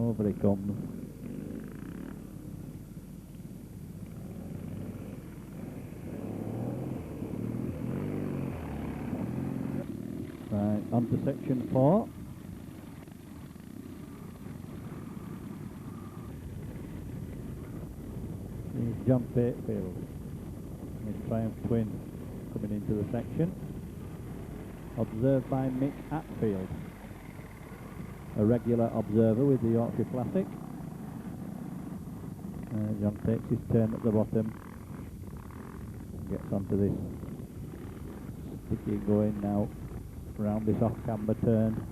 Over he comes. Right, on to section 4. Here's John Patefield, his Triumph Twin, coming into the section. Observed by Mick Atfield, a regular observer with the Yorkshire Classic. John takes his turn at the bottom, gets onto this sticky going now round this off-camber turn,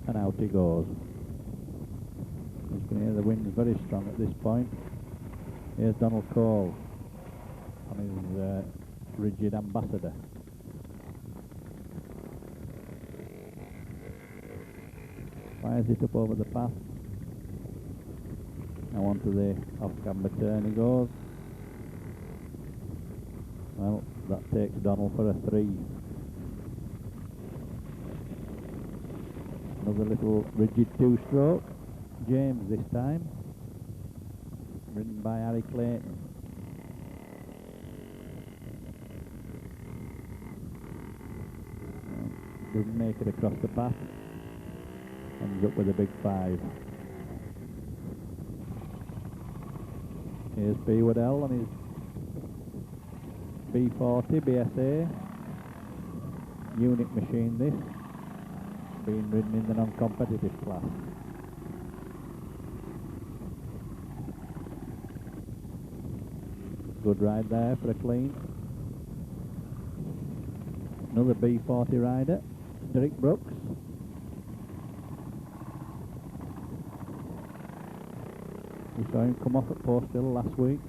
and out he goes. You can hear the wind's very strong at this point. Here's Donald Cole on his rigid Ambassador. Fires it up over the path. Now onto the off-camber turn he goes. Well, that takes Donald for a 3. Another little rigid 2-stroke. James this time. Ridden by Harry Clayton. Doesn't make it across the path. Ends up with a big 5. Here's P. Waddell on his B40 BSA. Unit machine this. Being ridden in the non-competitive class. Good ride there for a clean. Another B40 rider, Derek Brooks. We saw him come off at Post Hill last week,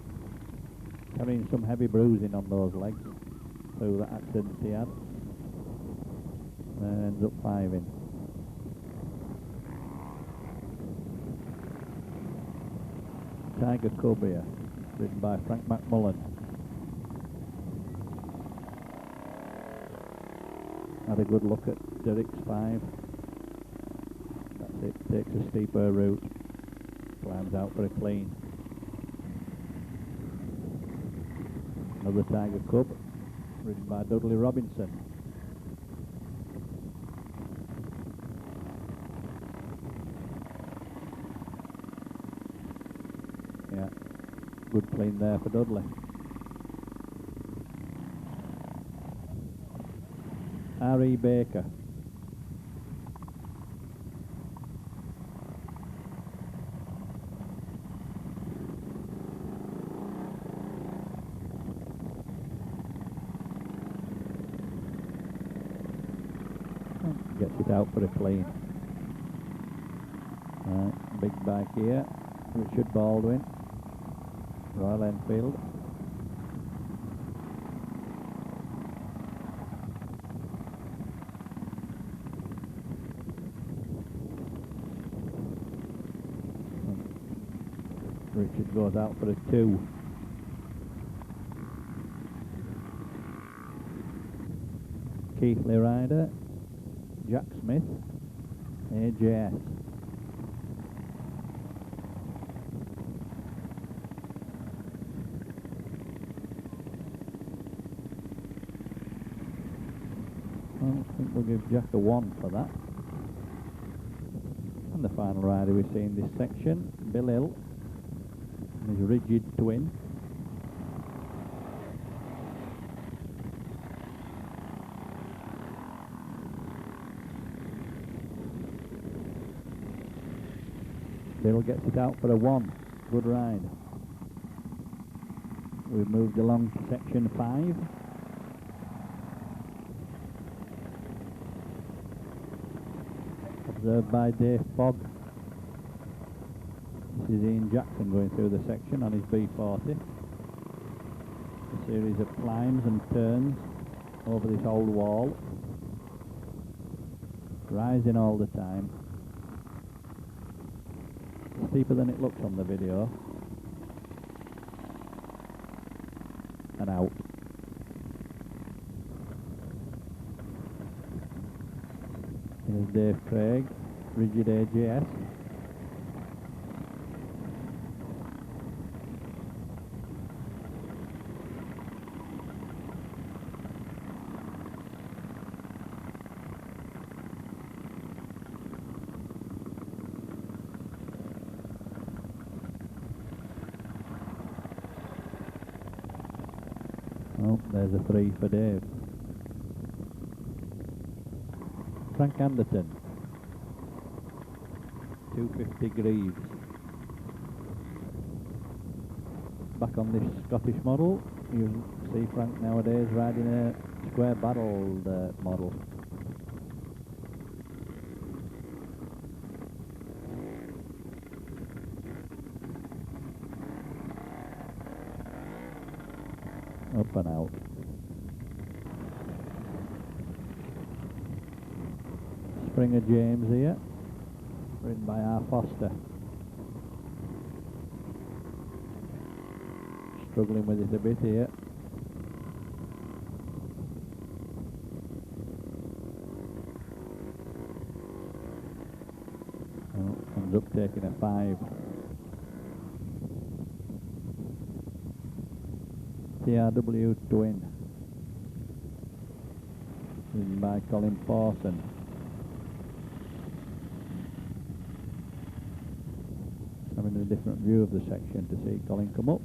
carrying some heavy bruising on those legs through that accident he had. And ends up 5ing. Tiger Cub here, ridden by Frank McMullen. Had a good look at Derek's 5. That's it, takes a steeper route, climbs out for a clean. Another Tiger Cub, ridden by Dudley Robinson. Yeah, good clean there for Dudley. R.E. Baker. Gets it out for a clean. Right, big bike here. Richard Baldwin, Royal Enfield. Richard goes out for a 2. Keithley rider, Jack Smith, AJS. I think we'll give Jack a 1 for that. And the final rider we see in this section, Bill Hill, and his rigid twin. Bill gets it out for a 1. Good ride. We've moved along to section 5. Observed by Dave Fogg. This is Ian Jackson going through the section on his B40. A series of climbs and turns over this old wall. Rising all the time. Steeper than it looks on the video. And out. Here's Dave Craig rigid AGS. Oh, there's a 3 for Dave. Frank Anderton, 250 Greaves. Back on this Scottish model, you see Frank nowadays riding a square barreled model. Up and out. Springer James here, ridden by R. Foster. Struggling with it a bit here. Oh, ends up taking a 5. TRW Twin, ridden by Colin Pawson. Having a different view of the section to see Colin come up.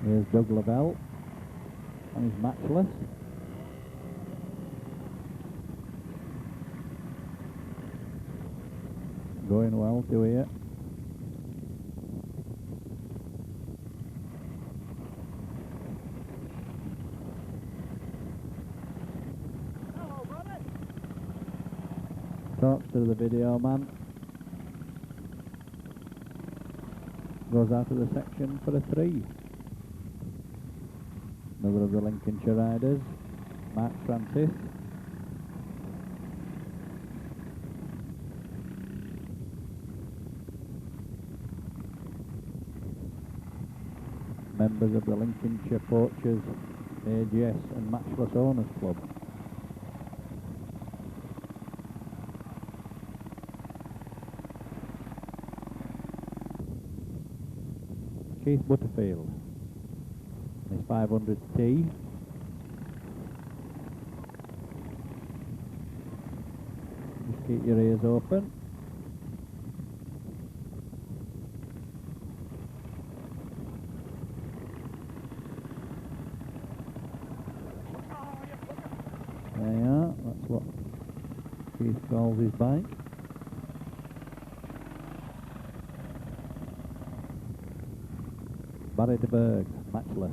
Here's Doug Lavelle on his Matchless. Going well to here. Hello, brother. Talks to the video man. Goes out of the section for a 3. Another of the Lincolnshire riders, Mark Francis. Members of the Lincolnshire Poachers, AGS and Matchless Owners Club. Keith Butterfield, his 500T. Just keep your ears open. There you are, that's what Keith calls his bike. Barry Pickard, Matchless.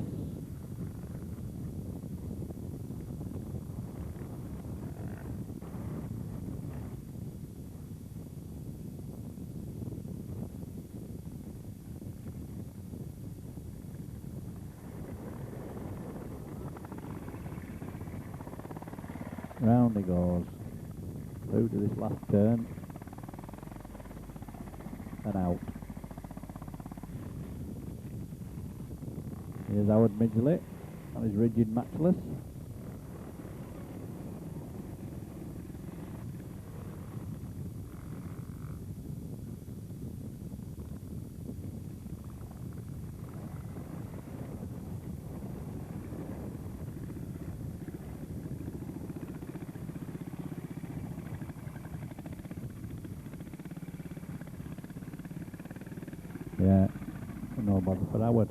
Round he goes, through to this last turn, and out. Here's Howard Midgley on his rigid Matchless. Yeah, no bother for Howard.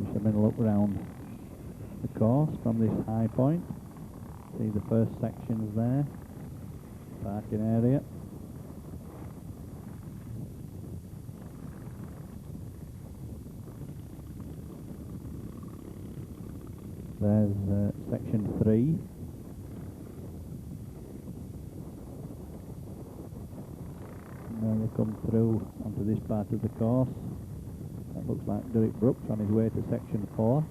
Just having a look round the course from this high point. See the first sections there, parking area. There's section 3. And then they come through onto this part of the course. That looks like Derek Brooks on his way to section 4.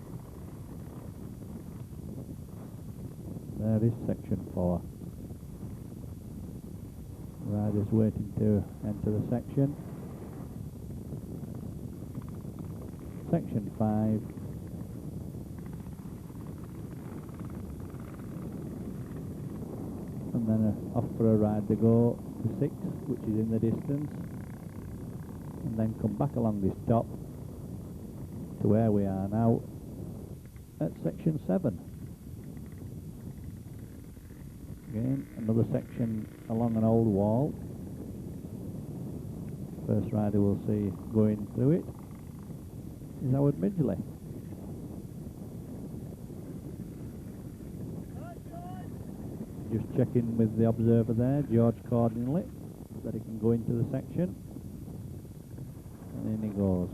There is section 4. Riders waiting to enter the section. Section 5. And then off for a ride to go to 6, which is in the distance. And then come back along this top to where we are now at section 7. Again, another section along an old wall. First rider we'll see going through it is Howard Midgley. Just checking with the observer there, George Cordingley, that he can go into the section. And in he goes.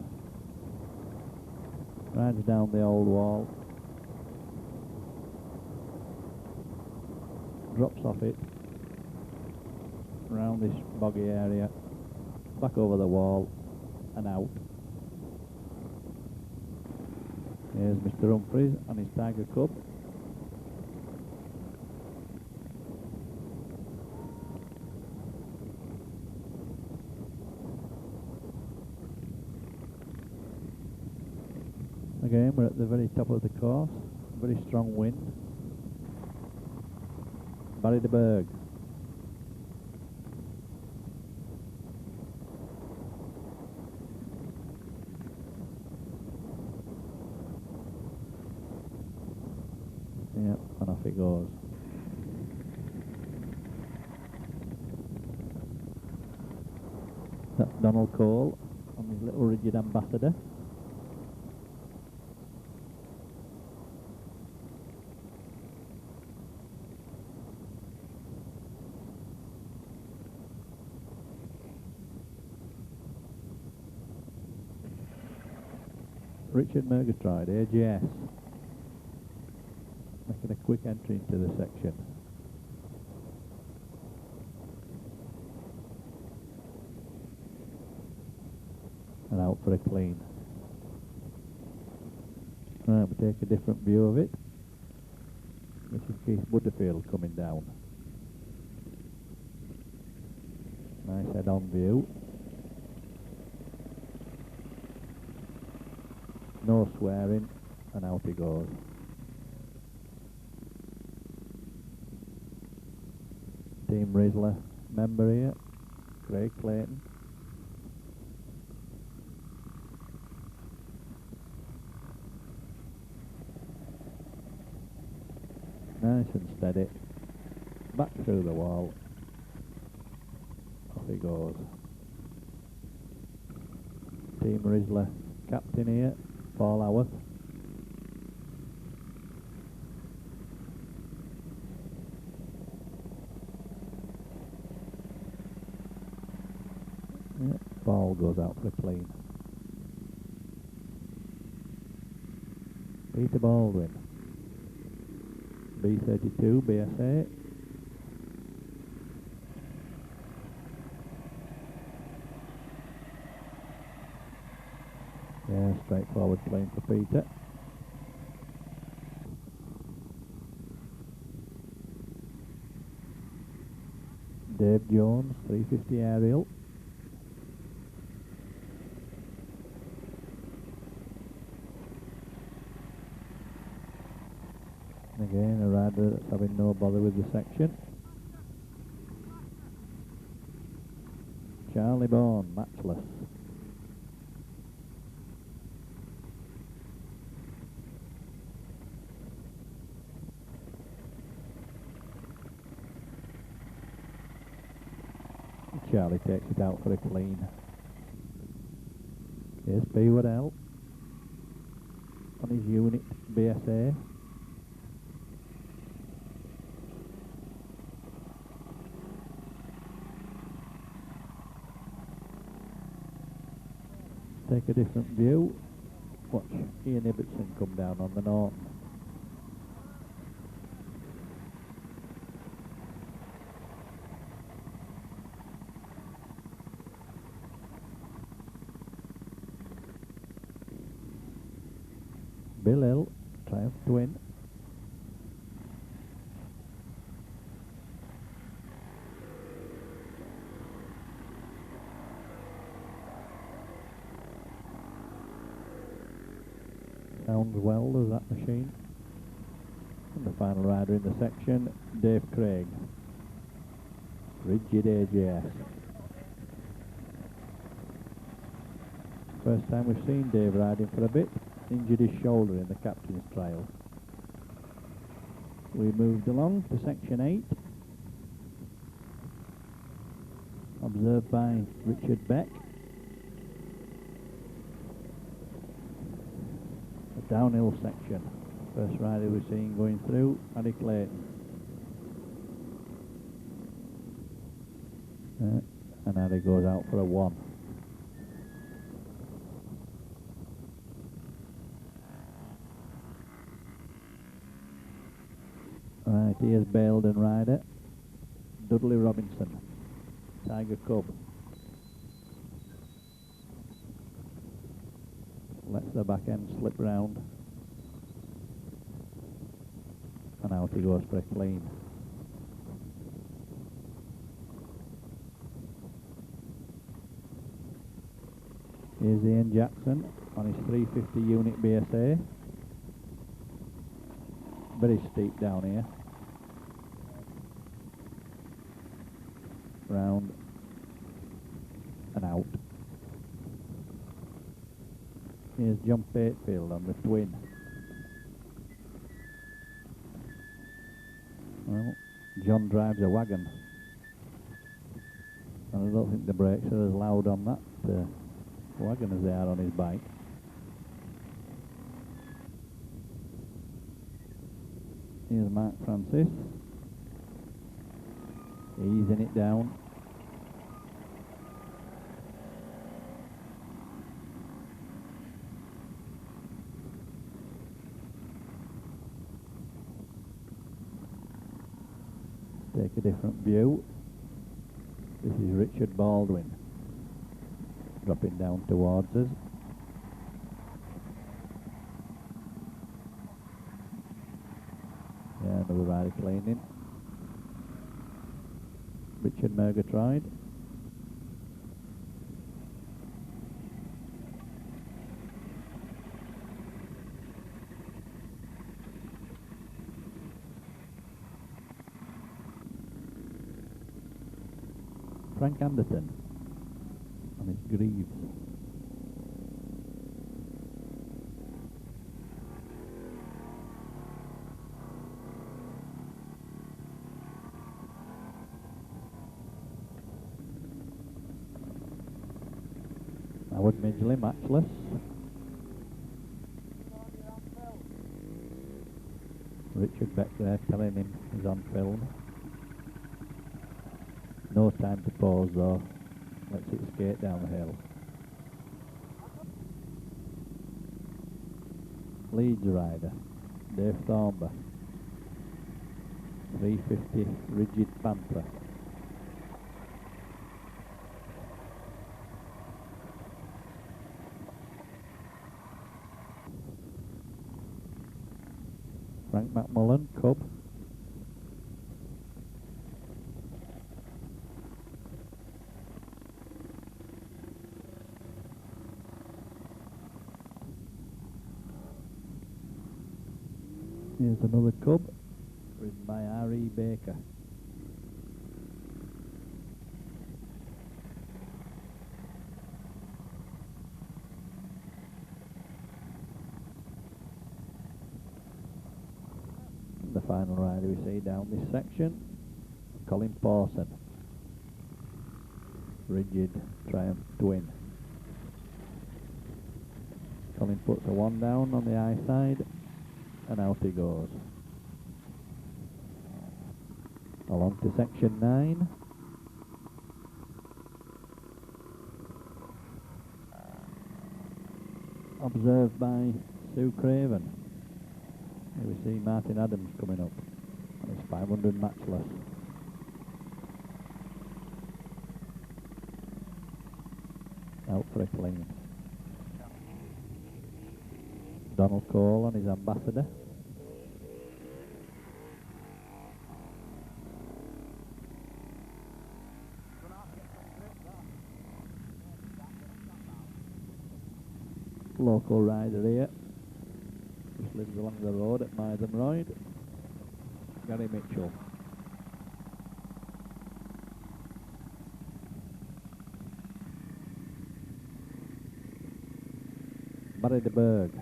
Rides down the old wall. Drops off it. Around this boggy area. Back over the wall and out. Here's Mr. Humphreys and his Tiger Cub. Again, we're at the very top of the course. Very strong wind. Barry Pickard. Yeah, and off it goes. That's Donald Cole on his little rigid Ambassador. Richard Murgatroyd, AGS, making a quick entry into the section. And out for a clean. Right, we take a different view of it. This is Keith Butterfield coming down. Nice head-on view. No swearing, and out he goes. Team Rizzler member here, Craig Clayton. Nice and steady. Back through the wall. Off he goes. Team Rizzler captain here, Paul Howarth. Yeah, Paul goes out for a clean. Peter Baldwin, B32 BSA. Yeah, straightforward plane for Peter. Dave Jones, 350 aerial. Again, a rider that's having no bother with the section. Charlie Bourne, matchless. Charlie takes it out for a clean. Here's P. Waddell on his unit BSA. Take a different view. Watch Ian Ibbotson come down on the Norton. Bill Hill, Triumph Twin. Sounds well, does that machine? And the final rider in the section, Dave Craig. Rigid AJS. First time we've seen Dave riding for a bit. Injured his shoulder in the captain's trial. We moved along to section 8. Observed by Richard Beck. A downhill section. First rider we're seeing going through, Paddy Clayton. And Paddy goes out for a 1. Right, here's Baildon rider, Dudley Robinson, Tiger Cub. Lets the back end slip round. And out he goes for a clean. Here's Ian Jackson on his 350 unit BSA. Very steep down here. Round and out. Here's John Patefield on the twin. Well, John drives a wagon, and I don't think the brakes are as loud on that wagon as they are on his bike. Here's Mark Francis, easing it down. Take a different view. This is Richard Baldwin dropping down towards us. Yeah, another rider cleaning. Richard Murgatroyd. Frank Anderton on his Greaves. Howard Midgley, matchless. Richard Beck there telling him he's on film. No time to pause though. Let's it skate down the hill. Leeds rider, Dave Thornber. 350 rigid Panther. Frank McMullen, Cub. Here's another Cub, ridden by R.E. Baker. The final rider we see down this section, Colin Pawson, rigid Triumph twin. Colin puts a 1 down on the high side, and out he goes. Along to section 9. Observed by Sue Craven. Here we see Martin Adams coming up on his 500 matchless. Out for a clean. Donald Cole on his Ambassador. Local rider here, lives along the road at Mythenroyd. Gary Mitchell. Barry Pickard.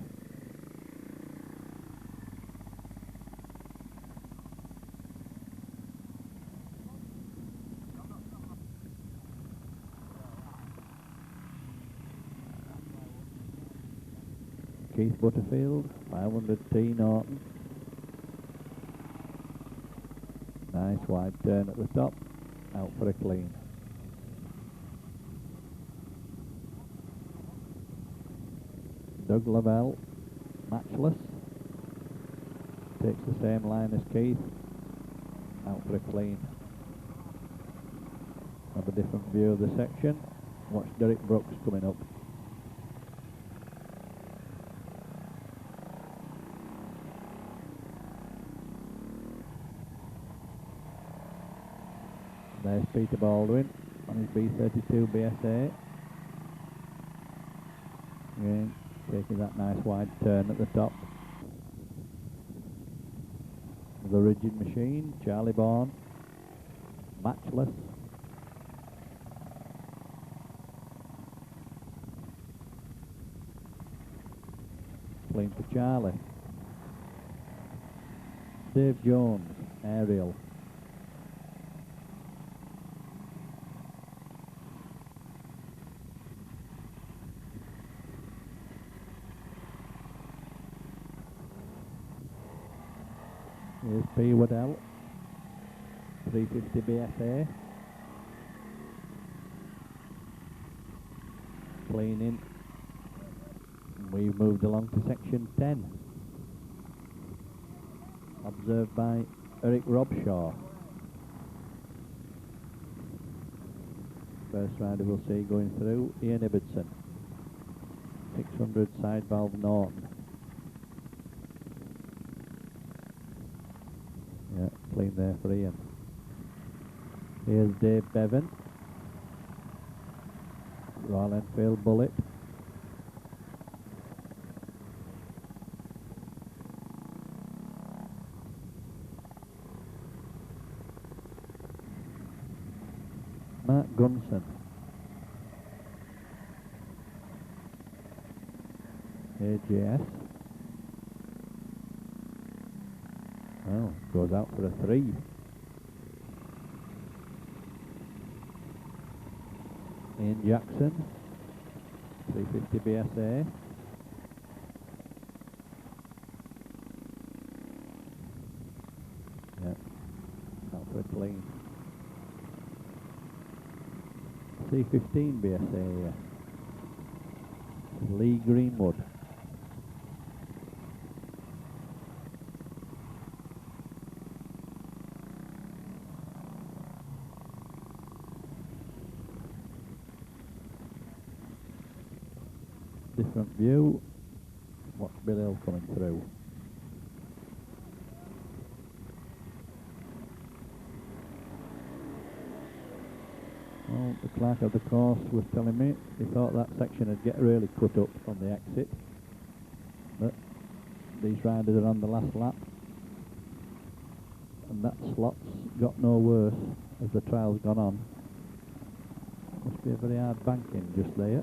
Keith Butterfield, 500T Norton. Nice wide turn at the top, out for a clean. Doug Lavelle, matchless. Takes the same line as Keith, out for a clean. Have a different view of the section. Watch Derek Brooks coming up. There's Peter Baldwin on his B32 BSA. Again, taking that nice wide turn at the top. The rigid machine, Charlie Bourne, matchless. Clean for Charlie. Dave Jones, aerial. Here's P. Waddell, 350 BSA. Cleaning. We've moved along to section 10. Observed by Eric Robshaw. First rider we'll see going through, Ian Ibbotson, 600 side valve Norton. Yeah, clean there for Ian. Here's Dave Bevan, Royal Enfield Bullet. Mark Gunson. AJS. Well, goes out for a 3. Ian Jackson, 350 BSA. Yeah, out for a clean. C15 BSA. Lee Greenwood. Different view. Watch Bill Hill coming through. Well, the clerk of the course was telling me he thought that section would get really cut up on the exit, but these riders are on the last lap, and that slot's got no worse as the trial's gone on. Must be a very hard banking just there.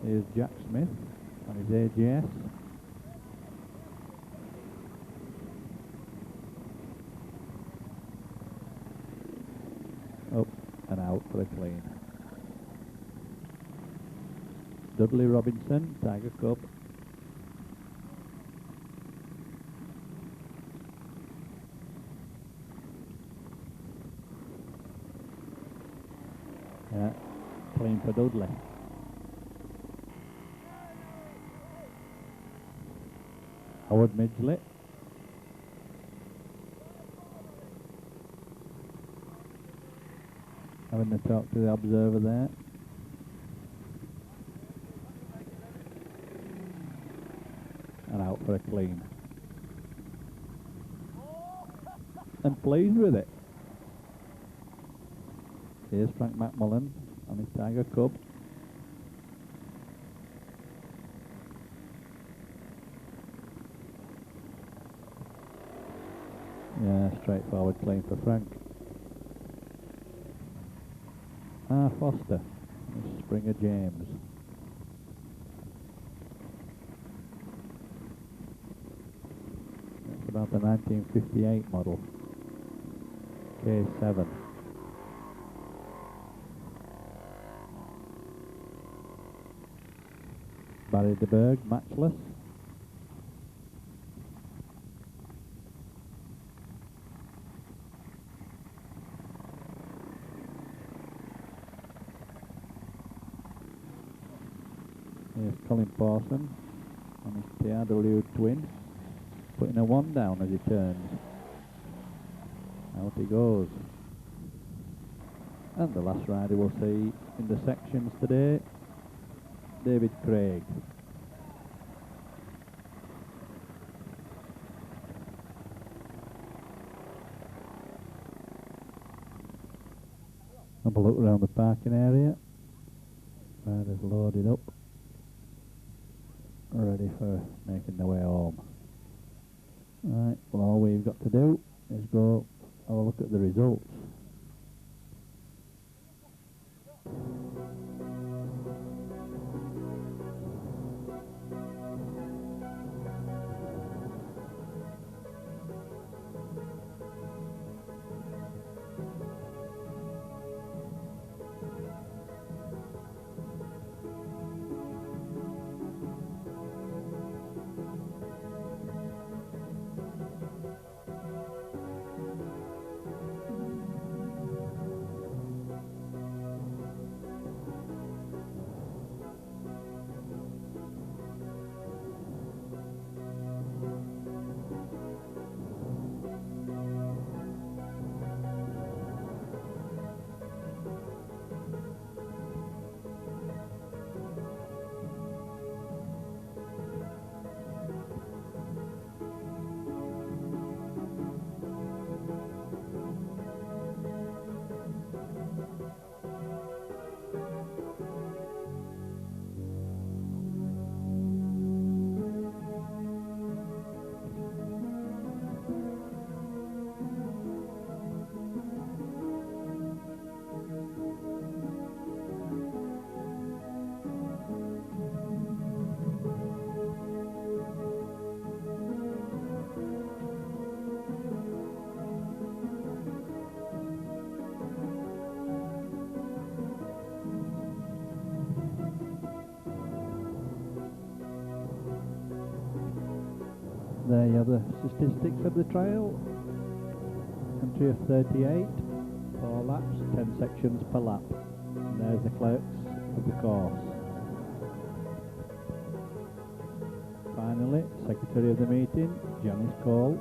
Here's Jack Smith on his AGS. Up and out for a clean. Dudley Robinson, Tiger Cub. Yeah, clean for Dudley. Howard Midgley. Having a talk to the observer there. And out for a clean. And pleased with it. Here's Frank McMullen on his Tiger Cub. Yeah, straightforward clean for Frank. Foster. Springer James. That's about the 1958 model. K7. Barry Pickard, matchless. Here's Colin Pawson on his TRW twin, putting a 1 down as he turns. Out he goes. And the last rider we'll see in the sections today, David Craig. Have a look around the parking area. Riders loaded up, ready for making their way home. Right, well, all we've got to do is go have a look at the results. There you have the statistics of the trial. Entry of 38, 4 laps, 10 sections per lap. And there's the clerks of the course. Finally, secretary of the meeting, Janice Cole.